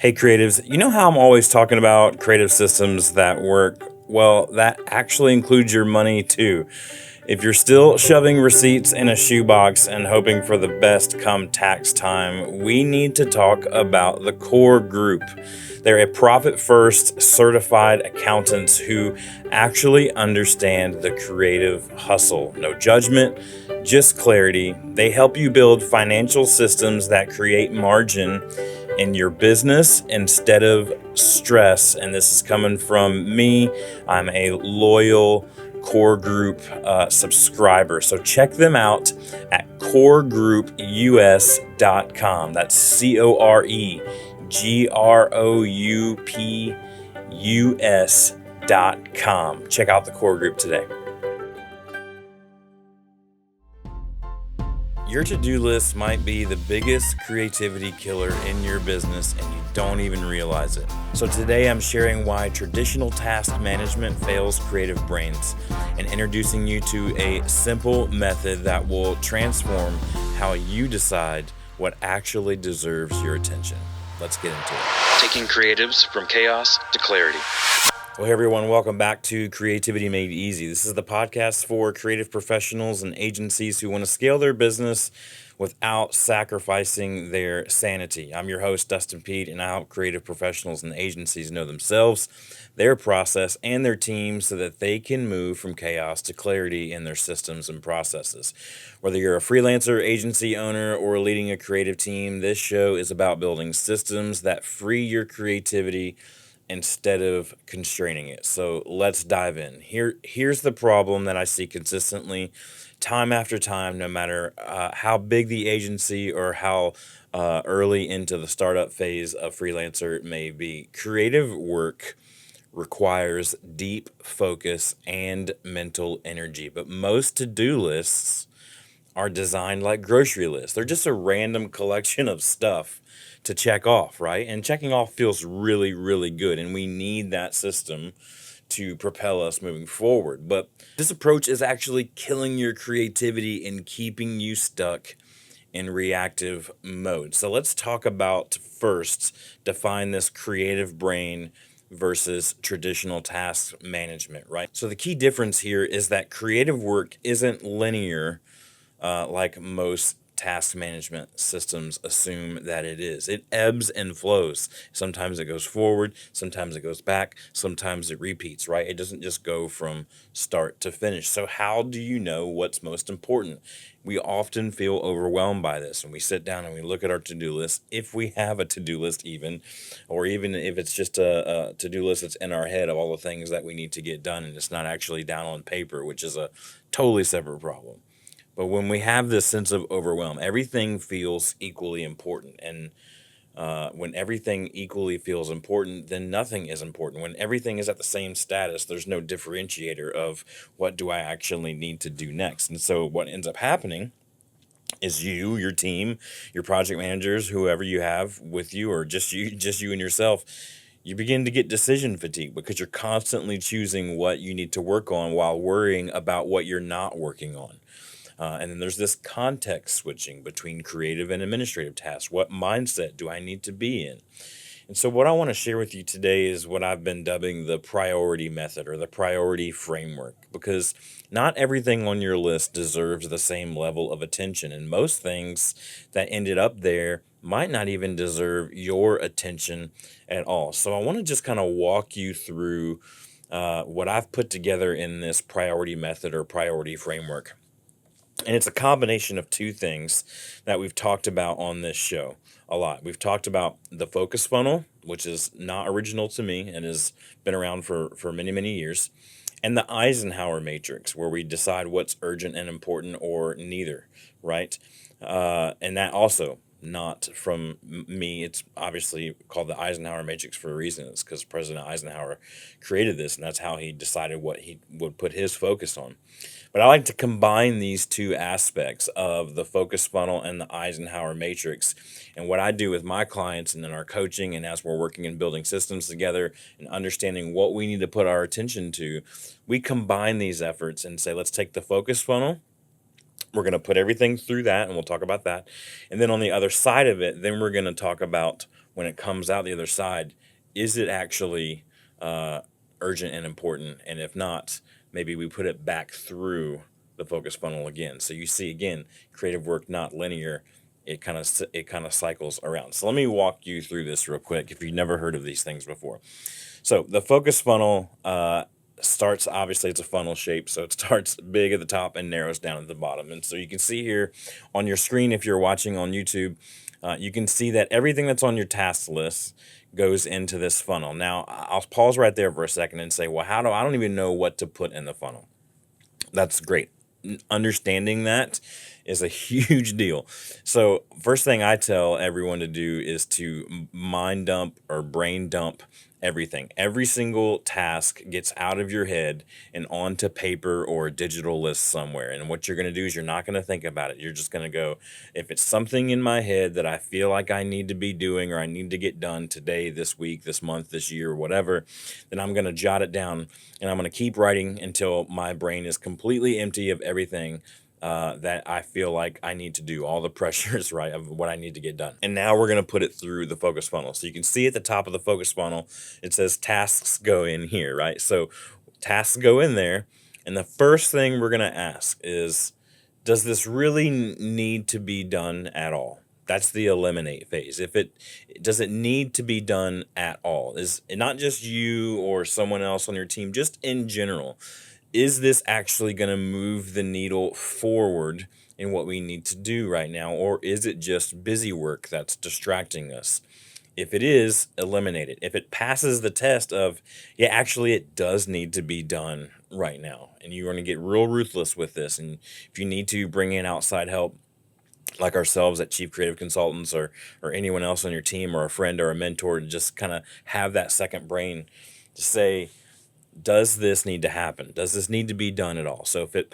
Hey, creatives, you know how I'm always talking about creative systems that work? Well, that actually includes your money too. If you're still shoving receipts in a shoebox and hoping for the best come tax time, we need to talk about the core group. They're a profit first certified accountants who actually understand the creative hustle. No judgment, just clarity. They help you build financial systems that create margin in your business instead of stress. And this is coming from me. I'm a loyal Core Group subscriber. So check them out at coregroup.us.com. That's CoreGroupUS.com. Check out the Core Group today. Your to-do list might be the biggest creativity killer in your business and you don't even realize it. So today I'm sharing why traditional task management fails creative brains and introducing you to a simple method that will transform how you decide what actually deserves your attention. Let's get into it. Taking creatives from chaos to clarity. Well, hey everyone, welcome back to Creativity Made Easy. This is the podcast for creative professionals and agencies who want to scale their business without sacrificing their sanity. I'm your host, Dustin Pete, and I help creative professionals and agencies know themselves, their process, and their team so that they can move from chaos to clarity in their systems and processes. Whether you're a freelancer, agency owner, or leading a creative team, this show is about building systems that free your creativity instead of constraining it. So let's dive in. Here's the problem that I see consistently, time after time, no matter how big the agency or how early into the startup phase a freelancer may be. Creative work requires deep focus and mental energy, but most to-do lists are designed like grocery lists. They're just a random collection of stuff to check off, right? And checking off feels really, really good. And we need that system to propel us moving forward. But this approach is actually killing your creativity and keeping you stuck in reactive mode. So let's talk about first, define this creative brain versus traditional task management, right? So the key difference here is that creative work isn't linear like most task management systems assume that it is. It ebbs and flows. Sometimes it goes forward, sometimes it goes back, sometimes it repeats, right? It doesn't just go from start to finish. So how do you know what's most important? We often feel overwhelmed by this, and we sit down and we look at our to-do list, if we have a to-do list even, or even if it's just a to-do list that's in our head of all the things that we need to get done, and it's not actually down on paper, which is a totally separate problem. But when we have this sense of overwhelm, everything feels equally important. And when everything equally feels important, then nothing is important. When everything is at the same status, there's no differentiator of what do I actually need to do next. And so what ends up happening is you, your team, your project managers, whoever you have with you, or just you and yourself, you begin to get decision fatigue because you're constantly choosing what you need to work on while worrying about what you're not working on. And then there's this context switching between creative and administrative tasks. What mindset do I need to be in? And so what I want to share with you today is what I've been dubbing the priority method or the priority framework, because not everything on your list deserves the same level of attention. And most things that ended up there might not even deserve your attention at all. So I want to just kind of walk you through what I've put together in this priority method or priority framework. And it's a combination of two things that we've talked about on this show a lot. We've talked about the focus funnel, which is not original to me and has been around for many, many years, and the Eisenhower Matrix, where we decide what's urgent and important or neither, right? And that also not from me. It's obviously called the Eisenhower Matrix for a reason. It's because President Eisenhower created this, and that's how he decided what he would put his focus on. But I like to combine these two aspects of the focus funnel and the Eisenhower Matrix. And what I do with my clients and in our coaching and as we're working and building systems together and understanding what we need to put our attention to, we combine these efforts and say, let's take the focus funnel. We're going to put everything through that, and we'll talk about that. And then on the other side of it, then we're going to talk about when it comes out the other side, is it actually urgent and important? And if not, maybe we put it back through the focus funnel again. So you see, again, creative work not linear. It kind of cycles around. So let me walk you through this real quick if you've never heard of these things before. So the focus funnel starts, obviously it's a funnel shape, so it starts big at the top and narrows down at the bottom. And so you can see here on your screen, if you're watching on YouTube, you can see that everything that's on your task list goes into this funnel. Now, I'll pause right there for a second and say, well, I don't even know what to put in the funnel. That's great. Understanding that is a huge deal. So first thing I tell everyone to do is to mind dump or brain dump everything. Every single task gets out of your head and onto paper or a digital list somewhere. And what you're going to do is you're not going to think about it. You're just going to go, if it's something in my head that I feel like I need to be doing or I need to get done today, this week, this month, this year, whatever, then I'm going to jot it down and I'm going to keep writing until my brain is completely empty of everything that I feel like I need to do, all the pressures, right, of what I need to get done. And now we're going to put it through the focus funnel. So you can see at the top of the focus funnel, it says tasks go in here, right? So tasks go in there. And the first thing we're going to ask is, does this really need to be done at all? That's the eliminate phase. Does it need to be done at all? Is it not just you or someone else on your team, just in general? Is this actually going to move the needle forward in what we need to do right now? Or is it just busy work that's distracting us? If it is, eliminate it. If it passes the test of, yeah, actually it does need to be done right now, and you're going to get real ruthless with this, and if you need to bring in outside help, like ourselves at Chief Creative Consultants or anyone else on your team or a friend or a mentor, to just kind of have that second brain to say, does this need to happen? Does this need to be done at all? So if it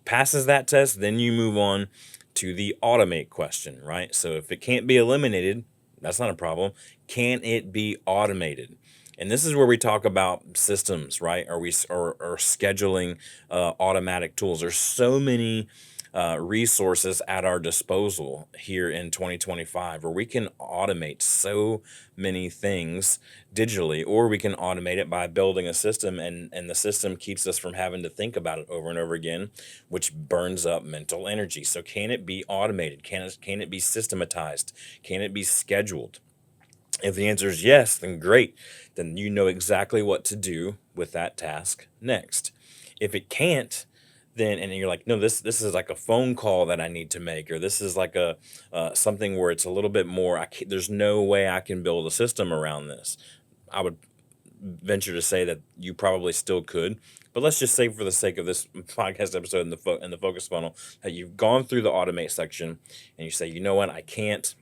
passes that test, then you move on to the automate question, right? So if it can't be eliminated, that's not a problem. Can it be automated? And this is where we talk about systems, right? Or scheduling automatic tools. There's so many resources at our disposal here in 2025 where we can automate so many things digitally, or we can automate it by building a system, and the system keeps us from having to think about it over and over again, which burns up mental energy. So can it be automated? Can it be systematized? Can it be scheduled? If the answer is yes, then great. Then you know exactly what to do with that task next. If it can't, then, and you're like, no, this is like a phone call that I need to make, or this is like a something where it's a little bit more. There's no way I can build a system around this. I would venture to say that you probably still could, but let's just say, for the sake of this podcast episode in the focus funnel, that you've gone through the automate section and you say, you know what, I can't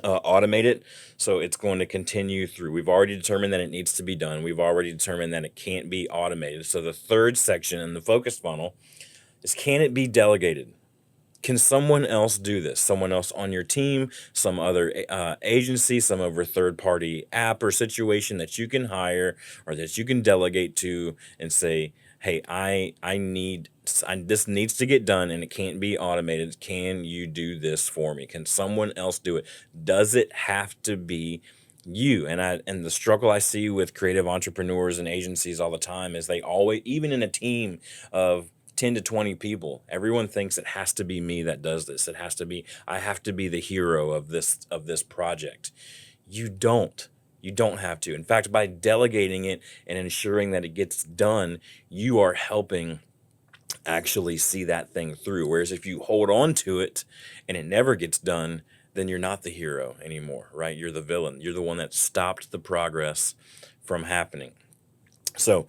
automate it, so it's going to continue through. We've already determined that it needs to be done. We've already determined that it can't be automated. So the third section in the focus funnel is, can it be delegated? Can someone else do this? Someone else on your team, some other agency, some other third-party app or situation that you can hire or that you can delegate to and say, hey, this needs to get done and it can't be automated. Can you do this for me? Can someone else do it? Does it have to be you? And the struggle I see with creative entrepreneurs and agencies all the time is they always, even in a team of 10 to 20 people, everyone thinks it has to be me that does this. I have to be the hero of this project. You don't have to. In fact, by delegating it and ensuring that it gets done, you are helping actually see that thing through. Whereas if you hold on to it and it never gets done, then you're not the hero anymore, right? You're the villain. You're the one that stopped the progress from happening. So,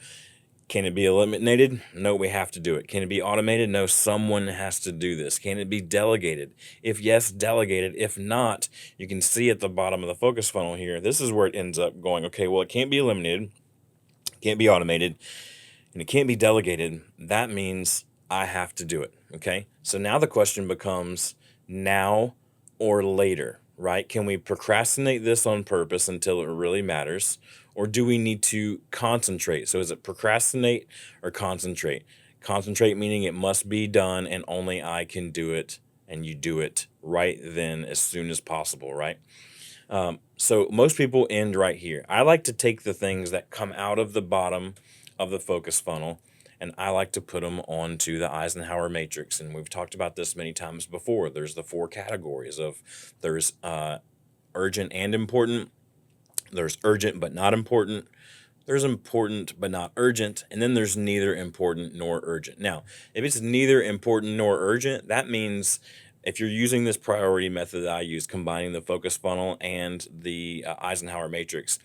can it be eliminated? No, we have to do it. Can it be automated? No, someone has to do this. Can it be delegated? If yes, delegate it. If not, you can see at the bottom of the focus funnel here, this is where it ends up going. Okay, well, it can't be eliminated, can't be automated, and it can't be delegated. That means I have to do it, okay? So now the question becomes, now or later, right? Can we procrastinate this on purpose until it really matters? Or do we need to concentrate? So is it procrastinate or concentrate? Concentrate meaning it must be done and only I can do it, and you do it right then as soon as possible, right? So most people end right here. I like to take the things that come out of the bottom of the focus funnel and I like to put them onto the Eisenhower Matrix. And we've talked about this many times before. There's the four categories of there's urgent and important, there's urgent but not important, there's important but not urgent, and then there's neither important nor urgent. Now, if it's neither important nor urgent, that means if you're using this priority method that I use, combining the focus funnel and the Eisenhower matrix,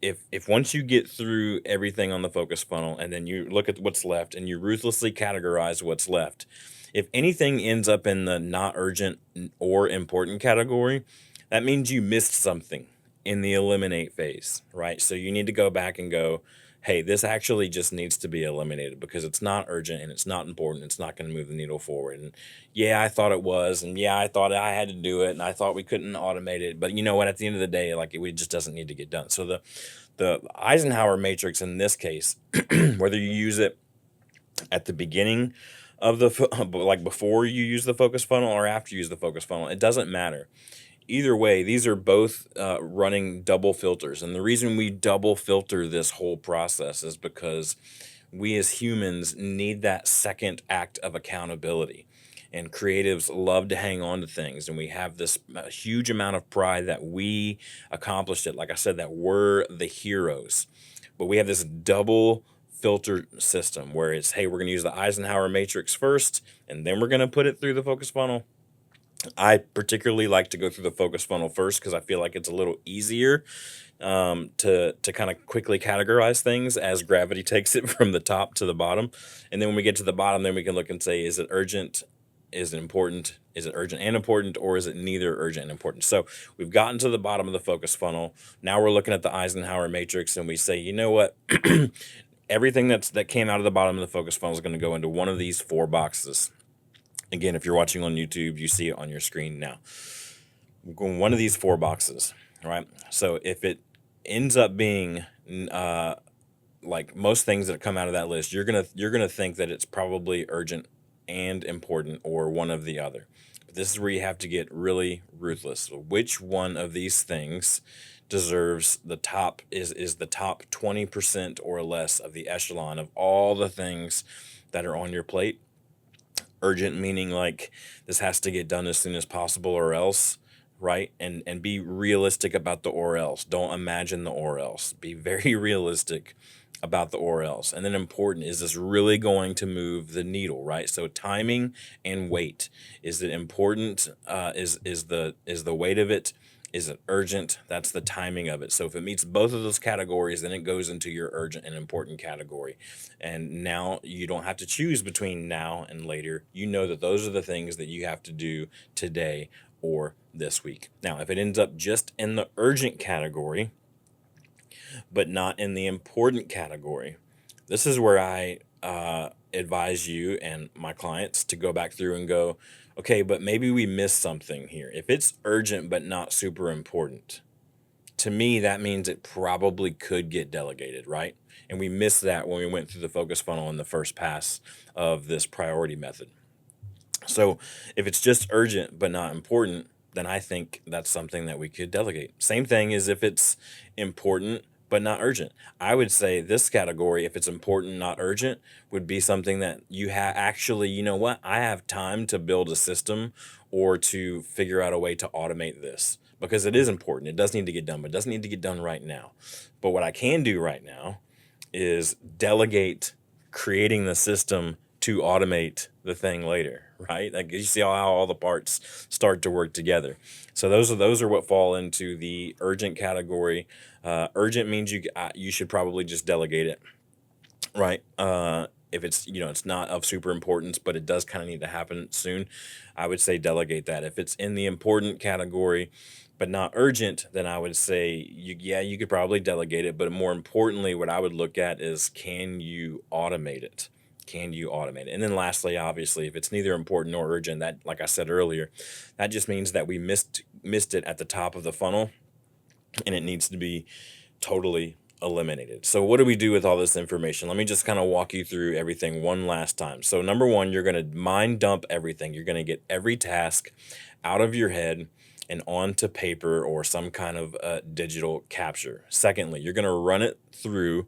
if once you get through everything on the focus funnel and then you look at what's left and you ruthlessly categorize what's left, if anything ends up in the not urgent or important category, that means you missed something in the eliminate phase, right? So you need to go back and go, hey, this actually just needs to be eliminated because it's not urgent and it's not important. It's not going to move the needle forward. And yeah, I thought it was. And yeah, I thought I had to do it. And I thought we couldn't automate it. But you know what? At the end of the day, like it just doesn't need to get done. So the Eisenhower matrix in this case, whether you use it at the beginning of like before you use the focus funnel or after you use the focus funnel, it doesn't matter. Either way, these are both running double filters. And the reason we double filter this whole process is because we as humans need that second act of accountability. And creatives love to hang on to things. And we have this huge amount of pride that we accomplished it. Like I said, that we're the heroes. But we have this double filter system where it's, hey, we're going to use the Eisenhower matrix first, and then we're going to put it through the focus funnel. I particularly like to go through the focus funnel first because I feel like it's a little easier to kind of quickly categorize things as gravity takes it from the top to the bottom. And then when we get to the bottom, then we can look and say, is it urgent? Is it important? Is it urgent and important? Or is it neither urgent and important? So we've gotten to the bottom of the focus funnel. Now we're looking at the Eisenhower matrix and we say, you know what? Everything that came out of the bottom of the focus funnel is going to go into one of these four boxes. Again, if you're watching on YouTube, you see it on your screen now. We're going one of these four boxes, right? So if it ends up being like most things that come out of that list, you're gonna think that it's probably urgent and important or one of the other. But this is where you have to get really ruthless. So which one of these things deserves the top is the top 20% or less of the echelon of all the things that are on your plate? Urgent meaning like this has to get done as soon as possible or else, right? And be realistic about the or else. Don't imagine the or else. Be very realistic about the or else. And then important, is this really going to move the needle, right? So timing and weight. Is it important? Is the weight of it? Is it urgent? That's the timing of it. So if it meets both of those categories, then it goes into your urgent and important category. And now you don't have to choose between now and later. You know that those are the things that you have to do today or this week. Now, if it ends up just in the urgent category, but not in the important category, this is where I advise you and my clients to go back through and go, okay, but maybe we missed something here. If it's urgent but not super important, to me, that means it probably could get delegated, right? And we missed that when we went through the focus funnel in the first pass of this priority method. So if it's just urgent but not important, then I think that's something that we could delegate. Same thing as if it's important but not urgent. I would say this category, if it's important, not urgent, would be something that you have actually, you know what, I have time to build a system or to figure out a way to automate this because it is important. It does need to get done, but it doesn't need to get done right now. But what I can do right now is delegate creating the system to automate the thing later, right? Like you see how all the parts start to work together. So those are what fall into the urgent category. Urgent means you should probably just delegate it, right? If it's it's not of super importance, but it does kind of need to happen soon, I would say delegate that. If it's in the important category, but not urgent, then I would say you could probably delegate it. But more importantly, what I would look at is can you automate it? Can you automate it? And then lastly, obviously, if it's neither important nor urgent, that, like I said earlier, that just means that we missed it at the top of the funnel and it needs to be totally eliminated. So what do we do with all this information? Let me just kind of walk you through everything one last time. So number one, you're going to mind dump everything. You're going to get every task out of your head and onto paper or some kind of digital capture. Secondly, you're going to run it through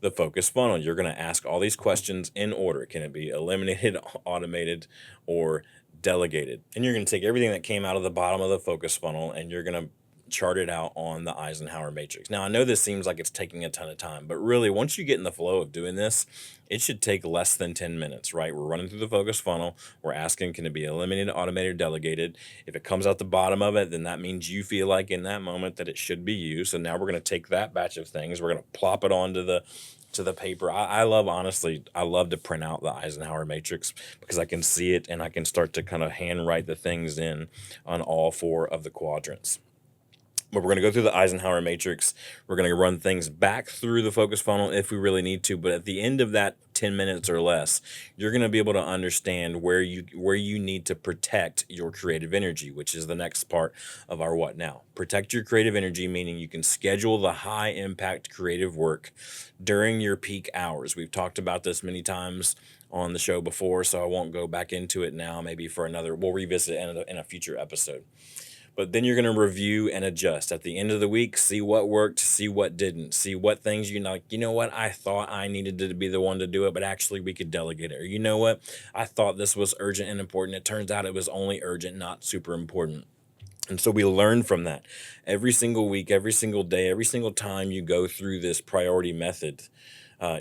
the focus funnel. You're going to ask all these questions in order. Can it be eliminated, automated, or delegated? And you're going to take everything that came out of the bottom of the focus funnel and you're going to chart it out on the Eisenhower Matrix. Now, I know this seems like it's taking a ton of time, but really, once you get in the flow of doing this, it should take less than 10 minutes, right? We're running through the focus funnel. We're asking, can it be eliminated, automated, or delegated? If it comes out the bottom of it, then that means you feel like in that moment that it should be used. So now we're going to take that batch of things, we're going to plop it onto the paper. I love, honestly, I love to print out the Eisenhower Matrix because I can see it and I can start to kind of handwrite the things in on all 4 of the quadrants. But we're going to go through the Eisenhower Matrix. We're going to run things back through the focus funnel if we really need to. But at the end of that 10 minutes or less, you're going to be able to understand where you need to protect your creative energy, which is the next part of our what now. Protect your creative energy, meaning you can schedule the high impact creative work during your peak hours. We've talked about this many times on the show before, so I won't go back into it now. Maybe for we'll revisit it in a future episode. But then you're going to review and adjust. At the end of the week, see what worked, see what didn't, see what things you know what, I thought I needed to be the one to do it, but actually we could delegate it. Or you know what, I thought this was urgent and important. It turns out it was only urgent, not super important. And so we learn from that every single week, every single day, every single time you go through this priority method.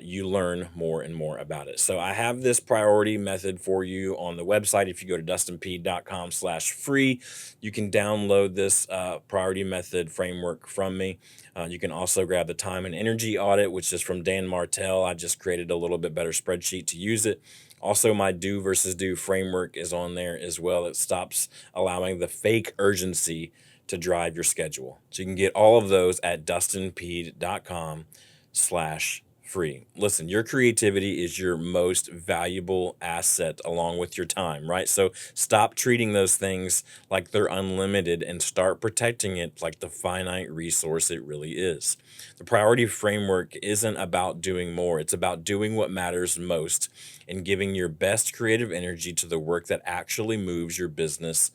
You learn more and more about it. So I have this priority method for you on the website. If you go to dustinpeed.com/free, you can download this priority method framework from me. You can also grab the time and energy audit, which is from Dan Martell. I just created a little bit better spreadsheet to use it. Also, my do versus do framework is on there as well. It stops allowing the fake urgency to drive your schedule. So you can get all of those at dustinpeed.com/free. Listen, your creativity is your most valuable asset along with your time, right? So stop treating those things like they're unlimited and start protecting it like the finite resource it really is. The priority framework isn't about doing more. It's about doing what matters most and giving your best creative energy to the work that actually moves your business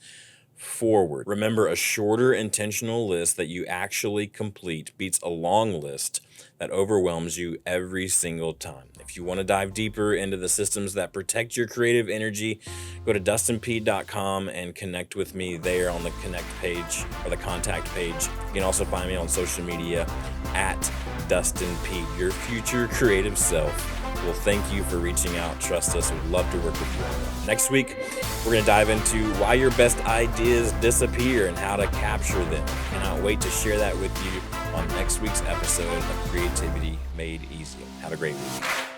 forward. Remember, a shorter intentional list that you actually complete beats a long list that overwhelms you every single time. If you want to dive deeper into the systems that protect your creative energy, go to dustinpeed.com and connect with me there on the connect page or the contact page. You can also find me on social media at DustinPeed. Your future creative self will thank you for reaching out. Trust us, we'd love to work with you on that. Next week, we're going to dive into why your best ideas disappear and how to capture them. Cannot wait to share that with you on next week's episode of Creativity Made Easy. Have a great week.